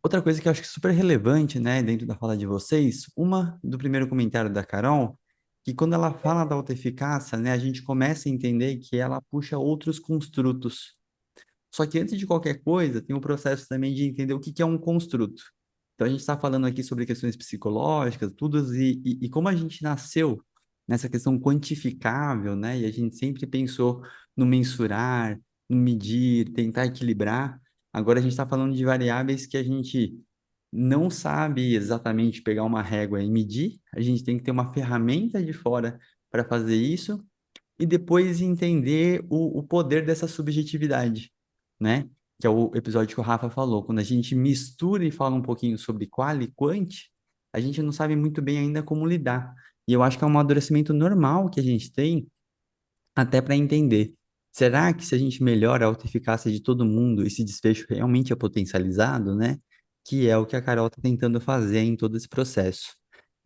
Outra coisa que eu acho que é super relevante, né, dentro da fala de vocês, uma do primeiro comentário da Carol, que quando ela fala da autoeficácia, né, a gente começa a entender que ela puxa outros construtos. Só que antes de qualquer coisa, tem o processo também de entender o que que é um construto. Então, a gente está falando aqui sobre questões psicológicas, tudo, e como a gente nasceu nessa questão quantificável, né? E a gente sempre pensou no mensurar, no medir, tentar equilibrar. Agora, a gente está falando de variáveis que a gente não sabe exatamente pegar uma régua e medir. A gente tem que ter uma ferramenta de fora para fazer isso e depois entender o poder dessa subjetividade, né? Que é o episódio que o Rafa falou. Quando a gente mistura e fala um pouquinho sobre qual e quant, a gente não sabe muito bem ainda como lidar. E eu acho que é um amadurecimento normal que a gente tem até para entender. Será que se a gente melhora a autoeficácia de todo mundo, esse desfecho realmente é potencializado, né? Que é o que a Carol está tentando fazer em todo esse processo.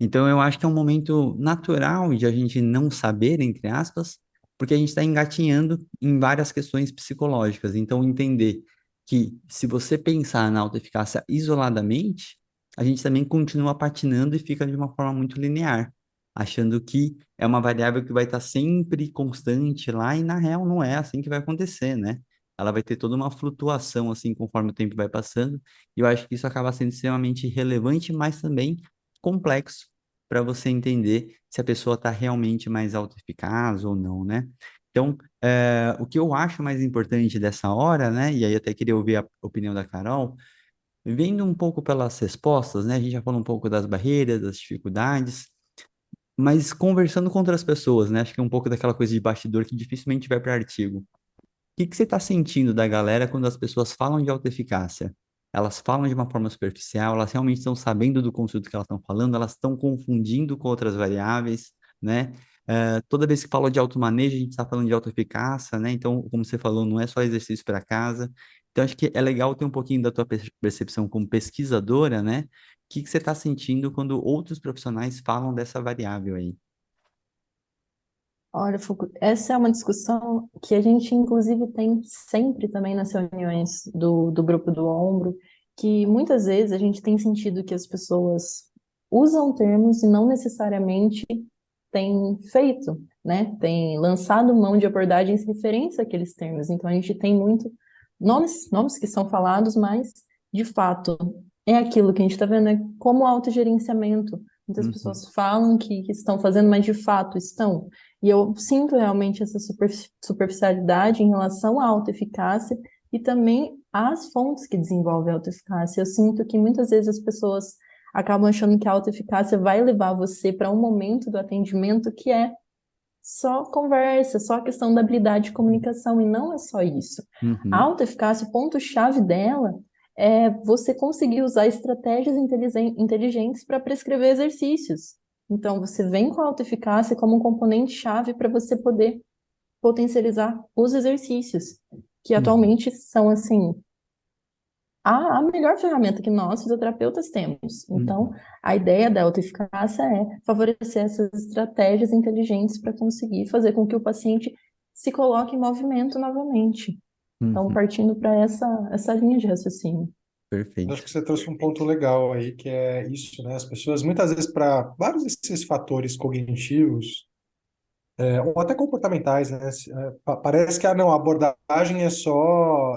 Então, eu acho que é um momento natural de a gente não saber, entre aspas, porque a gente está engatinhando em várias questões psicológicas. Então, entender que se você pensar na autoeficácia isoladamente, a gente também continua patinando e fica de uma forma muito linear, achando que é uma variável que vai estar sempre constante lá, e na real não é assim que vai acontecer, né? Ela vai ter toda uma flutuação assim conforme o tempo vai passando, e eu acho que isso acaba sendo extremamente relevante, mas também complexo para você entender se a pessoa está realmente mais autoeficaz ou não, né? Então, o que eu acho mais importante dessa hora, né? E aí eu até queria ouvir a opinião da Carol, vendo um pouco pelas respostas, né? A gente já falou um pouco das barreiras, das dificuldades, mas conversando com outras pessoas, né? Acho que é um pouco daquela coisa de bastidor que dificilmente vai para artigo. O que que você está sentindo da galera quando as pessoas falam de autoeficácia? Elas falam de uma forma superficial, elas realmente estão sabendo do conteúdo que elas estão falando, elas estão confundindo com outras variáveis, né? Toda vez que fala de automanejo, a gente está falando de autoeficácia, né? Então, como você falou, não é só exercício para casa. Então, acho que é legal ter um pouquinho da tua percepção como pesquisadora, né? O que que você está sentindo quando outros profissionais falam dessa variável aí? Olha, Foucault, essa é uma discussão que a gente, inclusive, tem sempre também nas reuniões do grupo do Ombro, que muitas vezes a gente tem sentido que as pessoas usam termos e não necessariamente têm feito, né? Tem lançado mão de abordagens referentes àqueles termos. Então, a gente tem muito nomes que são falados, mas, de fato, é aquilo que a gente está vendo, é como autogerenciamento. Muitas Uhum, pessoas falam que estão fazendo, mas, de fato, estão. E eu sinto realmente essa superficialidade em relação à autoeficácia e também às fontes que desenvolvem a autoeficácia. Eu sinto que muitas vezes as pessoas acabam achando que a autoeficácia vai levar você para um momento do atendimento que é só conversa, só questão da habilidade de comunicação, e não é só isso. A uhum, autoeficácia, o ponto-chave dela é você conseguir usar estratégias inteligentes para prescrever exercícios. Então, você vem com a autoeficácia como um componente-chave para você poder potencializar os exercícios, que uhum, atualmente são, assim, a melhor ferramenta que nós, fisioterapeutas, temos. Então, uhum, a ideia da autoeficácia é favorecer essas estratégias inteligentes para conseguir fazer com que o paciente se coloque em movimento novamente. Então, uhum. partindo para essa linha de raciocínio. Acho que Perfeito. você trouxe um ponto legal aí, que é isso, né? As pessoas, muitas vezes, para vários desses fatores cognitivos, ou até comportamentais, né? Parece que, não, a abordagem é só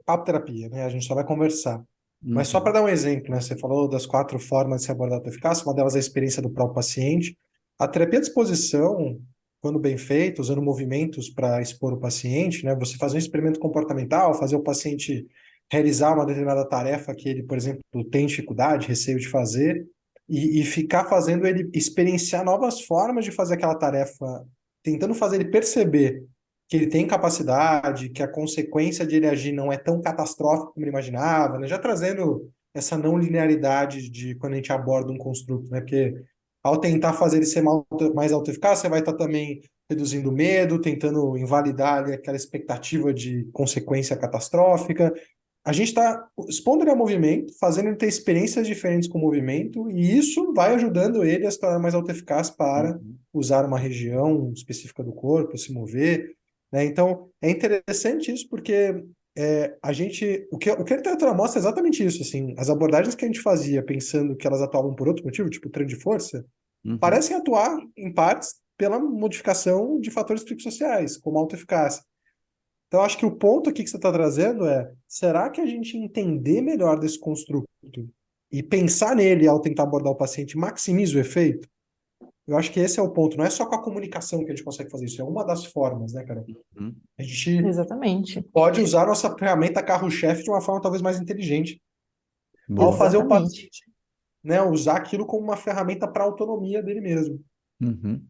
papo terapia, né? A gente só vai conversar. Mas só para Uhum, dar um exemplo, né? Você falou das 4 formas de se abordar a eficácia, uma delas é a experiência do próprio paciente. A terapia de exposição, quando bem feita, usando movimentos para expor o paciente, né? Você fazer um experimento comportamental, fazer o paciente realizar uma determinada tarefa que ele, por exemplo, tem dificuldade, receio de fazer, e ficar fazendo ele experienciar novas formas de fazer aquela tarefa, tentando fazer ele perceber que ele tem capacidade, que a consequência de ele agir não é tão catastrófica como ele imaginava, né? Já trazendo essa não linearidade de quando a gente aborda um construto, né? Porque ao tentar fazer ele ser mais autoeficaz, você vai estar também reduzindo o medo, tentando invalidar ali aquela expectativa de consequência catastrófica. A gente está expondo ele ao movimento, fazendo ele ter experiências diferentes com o movimento, e isso vai ajudando ele a se tornar mais autoeficaz para uhum, usar uma região específica do corpo, se mover, né? Então, é interessante isso porque o que a literatura mostra é exatamente isso, assim, as abordagens que a gente fazia pensando que elas atuavam por outro motivo, tipo treino de força, Uhum, parecem atuar, em partes, pela modificação de fatores psicossociais, como a autoeficácia. Então, acho que o ponto aqui que você está trazendo é: será que a gente entender melhor desse construto e pensar nele ao tentar abordar o paciente maximiza o efeito? Eu acho que esse é o ponto. Não é só com a comunicação que a gente consegue fazer isso, é uma das formas, né, cara? uhum. A gente Exatamente. pode usar a nossa ferramenta carro-chefe de uma forma talvez mais inteligente, ao Boa. fazer o Exatamente. paciente, né, usar aquilo como uma ferramenta para a autonomia dele mesmo. Uhum.